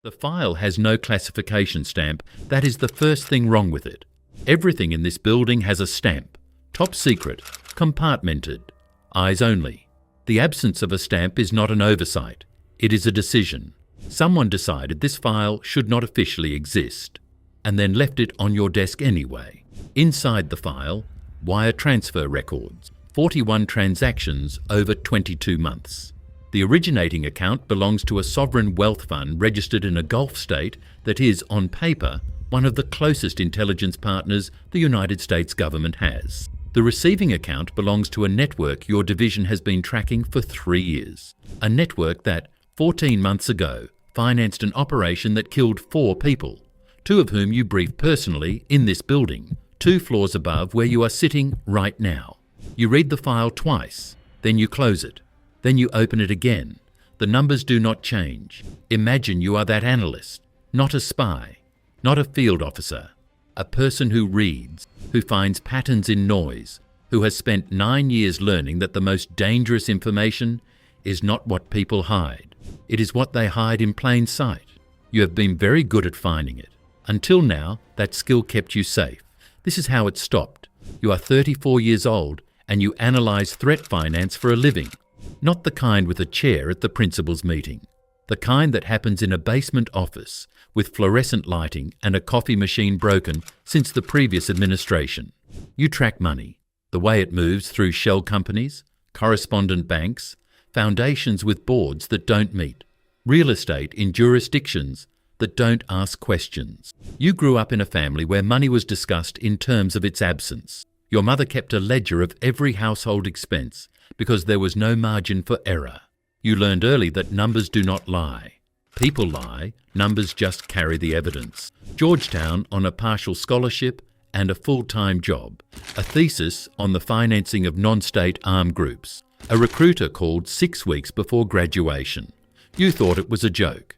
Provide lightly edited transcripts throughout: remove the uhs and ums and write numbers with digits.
The file has no classification stamp. That is the first thing wrong with it. Everything in this building has a stamp. Top secret, compartmented, eyes only. The absence of a stamp is not an oversight. It is a decision. Someone decided this file should not officially exist, and then left it on your desk anyway. Inside the file, wire transfer records, 41 transactions over 22 months. The originating account belongs to a sovereign wealth fund registered in a Gulf state that is, on paper, one of the closest intelligence partners the United States government has. The receiving account belongs to a network your division has been tracking for 3 years. A network that, 14 months ago, financed an operation that killed 4 people, 2 of whom you briefed personally in this building, 2 floors above where you are sitting right now. You read the file twice, then you close it. Then you open it again. The numbers do not change. Imagine you are that analyst, not a spy, not a field officer, a person who reads, who finds patterns in noise, who has spent 9 years learning that the most dangerous information is not what people hide. It is what they hide in plain sight. You have been very good at finding it. Until now, that skill kept you safe. This is how it stopped. You are 34 years old and you analyze threat finance for a living. Not the kind with a chair at the principal's meeting. The kind that happens in a basement office with fluorescent lighting and a coffee machine broken since the previous administration. You track money, the way it moves through shell companies, correspondent banks, foundations with boards that don't meet, real estate in jurisdictions that don't ask questions. You grew up in a family where money was discussed in terms of its absence. Your mother kept a ledger of every household expense because there was no margin for error. You learned early that numbers do not lie. People lie, numbers just carry the evidence. Georgetown on a partial scholarship and a full-time job. A thesis on the financing of non-state armed groups. A recruiter called 6 weeks before graduation. You thought it was a joke.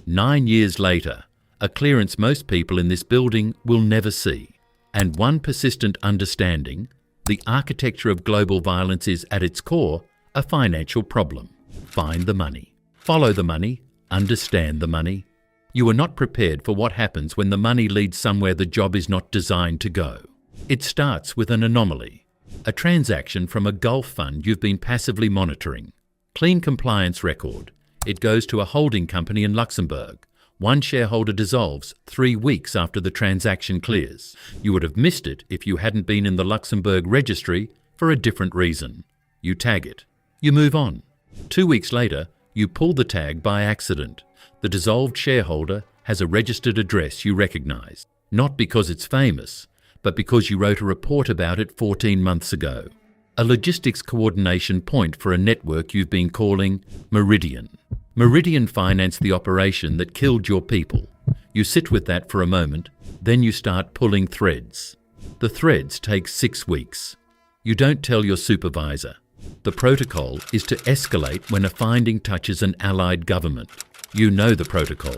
9 years later, a clearance most people in this building will never see. And one persistent understanding, the architecture of global violence is at its core a financial problem. Find the money. Follow the money. Understand the money. You are not prepared for what happens when the money leads somewhere the job is not designed to go. It starts with an anomaly. A transaction from a Gulf fund you've been passively monitoring. Clean compliance record. It goes to a holding company in Luxembourg. One shareholder dissolves 3 weeks after the transaction clears. You would have missed it if you hadn't been in the Luxembourg registry for a different reason. You tag it. You move on. 2 weeks later, you pull the tag by accident. The dissolved shareholder has a registered address you recognize, not because it's famous, but because you wrote a report about it 14 months ago. A logistics coordination point for a network you've been calling Meridian. Meridian financed the operation that killed your people. You sit with that for a moment, then you start pulling threads. The threads take 6 weeks. You don't tell your supervisor. The protocol is to escalate when a finding touches an allied government. You know the protocol.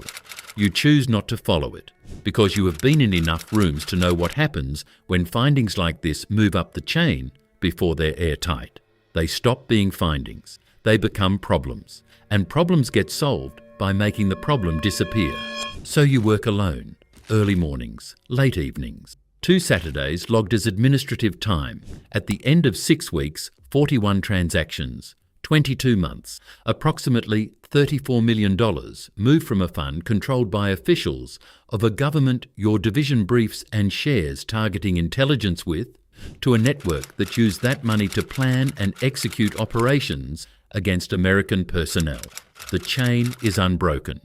You choose not to follow it because you have been in enough rooms to know what happens when findings like this move up the chain before they're airtight. They stop being findings. They become problems. And problems get solved by making the problem disappear. So you work alone, early mornings, late evenings. 2 Saturdays logged as administrative time. At the end of 6 weeks, 41 transactions, 22 months, approximately $34 million moved from a fund controlled by officials of a government your division briefs and shares targeting intelligence with, to a network that used that money to plan and execute operations against American personnel. The chain is unbroken.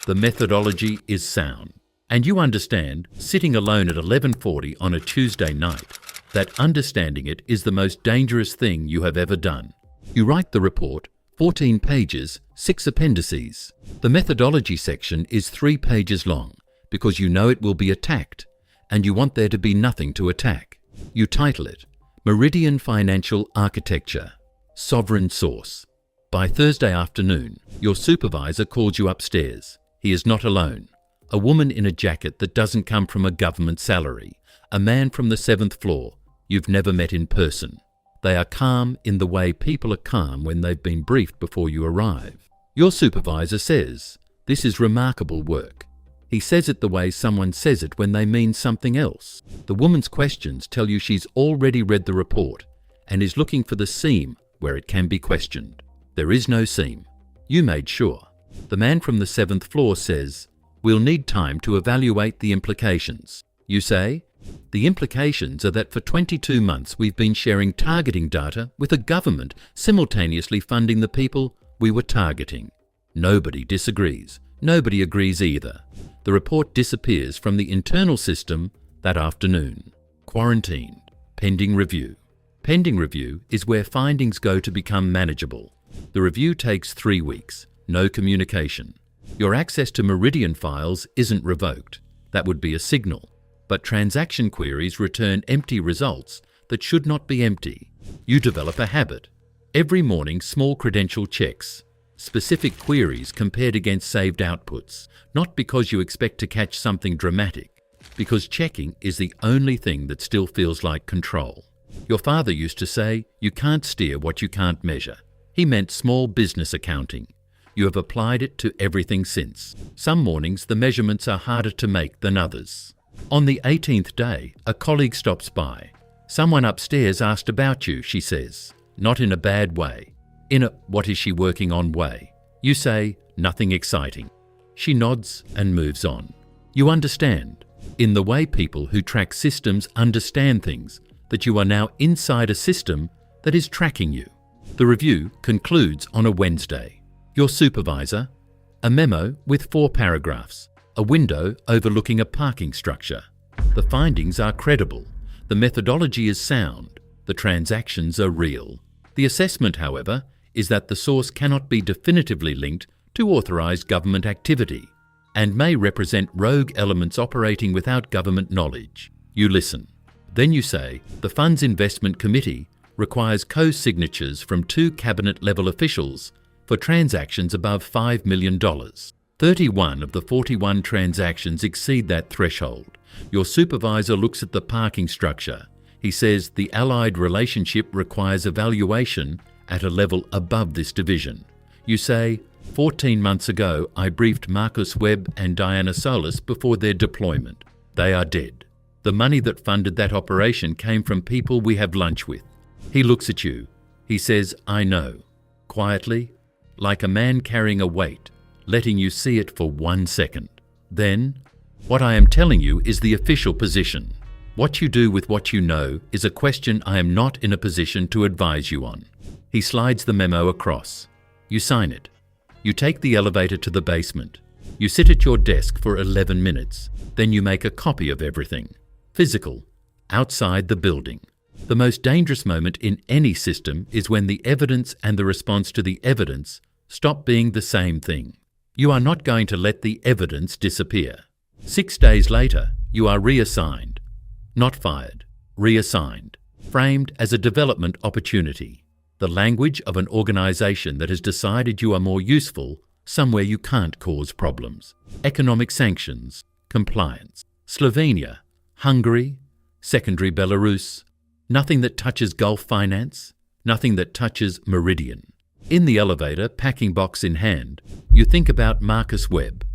The methodology is sound. And you understand, sitting alone at 11:40 on a Tuesday night, that understanding it is the most dangerous thing you have ever done. You write the report, 14 pages, 6 appendices. The methodology section is 3 pages long because you know it will be attacked and you want there to be nothing to attack. You title it, Meridian Financial Architecture, Sovereign Source. By Thursday afternoon, your supervisor calls you upstairs. He is not alone. A woman in a jacket that doesn't come from a government salary. A man from the 7th floor you've never met in person. They are calm in the way people are calm when they've been briefed before you arrive. Your supervisor says, This is remarkable work. He says it the way someone says it when they mean something else. The woman's questions tell you she's already read the report and is looking for the seam where it can be questioned. There is no seam. You made sure. The man from the 7th floor says, "We'll need time to evaluate the implications." You say, "The implications are that for 22 months we've been sharing targeting data with a government simultaneously funding the people we were targeting." Nobody disagrees. Nobody agrees either. The report disappears from the internal system that afternoon. Quarantined. Pending review. Pending review is where findings go to become manageable. The review takes 3 weeks. No communication. Your access to Meridian files isn't revoked. That would be a signal. But transaction queries return empty results that should not be empty. You develop a habit. Every morning, small credential checks. Specific queries compared against saved outputs. Not because you expect to catch something dramatic. Because checking is the only thing that still feels like control. Your father used to say, "You can't steer what you can't measure." He meant small business accounting. You have applied it to everything since. Some mornings the measurements are harder to make than others. On the 18th day, a colleague stops by. "Someone upstairs asked about you," she says. Not in a bad way. In a "what is she working on" way. You say, "Nothing exciting." She nods and moves on. You understand, in the way people who track systems understand things, that you are now inside a system that is tracking you. The review concludes on a Wednesday. Your supervisor, a memo with 4 paragraphs, a window overlooking a parking structure. The findings are credible. The methodology is sound. The transactions are real. The assessment, however, is that the source cannot be definitively linked to authorized government activity and may represent rogue elements operating without government knowledge. You listen. Then you say, "The Fund's Investment Committee requires co-signatures from 2 cabinet-level officials for transactions above $5 million. 31 of the 41 transactions exceed that threshold. Your supervisor looks at the parking structure. He says the allied relationship requires evaluation at a level above this division. You say, 14 months ago I briefed Marcus Webb and Diana Solis before their deployment. They are dead. The money that funded that operation came from people we have lunch with." He looks at you. He says, "I know." Quietly, like a man carrying a weight, letting you see it for 1 second. Then, "What I am telling you is the official position. What you do with what you know is a question I am not in a position to advise you on." He slides the memo across. You sign it. You take the elevator to the basement. You sit at your desk for 11 minutes. Then you make a copy of everything. Physical, outside the building. The most dangerous moment in any system is when the evidence and the response to the evidence stop being the same thing. You are not going to let the evidence disappear. 6 days later, you are reassigned. Not fired, reassigned, framed as a development opportunity. The language of an organization that has decided you are more useful somewhere you can't cause problems. Economic sanctions, compliance. Slovenia, Hungary, secondary Belarus. Nothing that touches Gulf finance, nothing that touches Meridian. In the elevator, packing box in hand, you think about Marcus Webb.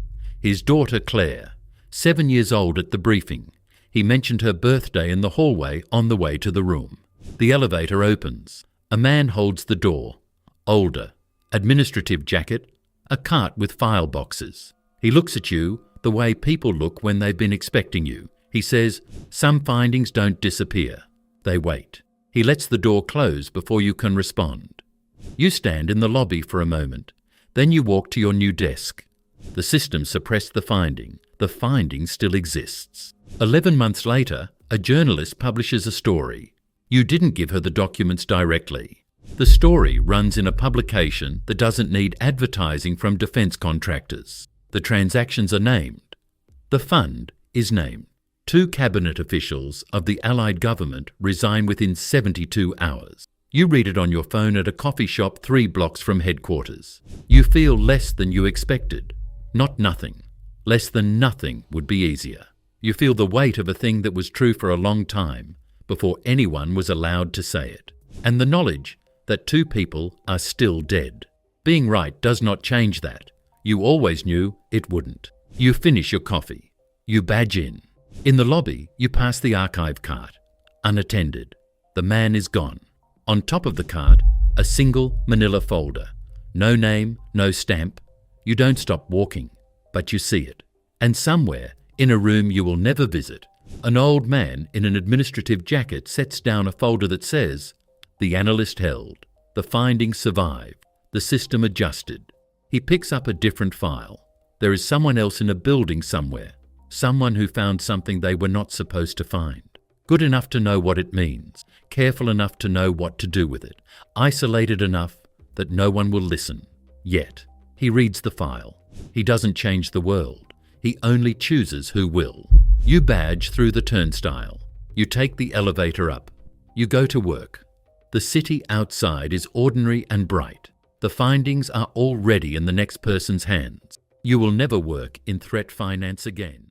His daughter Claire, 7 years old at the briefing. He mentioned her birthday in the hallway on the way to the room. The elevator opens. A man holds the door. Older, administrative jacket, a cart with file boxes. He looks at you the way people look when they've been expecting you. He says, "Some findings don't disappear. They wait." He lets the door close before you can respond. You stand in the lobby for a moment. Then you walk to your new desk. The system suppressed the finding. The finding still exists. 11 months later, a journalist publishes a story. You didn't give her the documents directly. The story runs in a publication that doesn't need advertising from defense contractors. The transactions are named. The fund is named. 2 cabinet officials of the Allied government resign within 72 hours. You read it on your phone at a coffee shop 3 blocks from headquarters. You feel less than you expected. Not nothing. Less than nothing would be easier. You feel the weight of a thing that was true for a long time before anyone was allowed to say it. And the knowledge that 2 people are still dead. Being right does not change that. You always knew it wouldn't. You finish your coffee. You badge in. In the lobby, you pass the archive cart. Unattended. The man is gone. On top of the cart, a single manila folder. No name, no stamp. You don't stop walking, but you see it. And somewhere, in a room you will never visit, an old man in an administrative jacket sets down a folder that says, "The analyst held. The findings survived. The system adjusted." He picks up a different file. There is someone else in a building somewhere. Someone who found something they were not supposed to find. Good enough to know what it means. Careful enough to know what to do with it. Isolated enough that no one will listen. Yet, he reads the file. He doesn't change the world. He only chooses who will. You badge through the turnstile. You take the elevator up. You go to work. The city outside is ordinary and bright. The findings are already in the next person's hands. You will never work in threat finance again.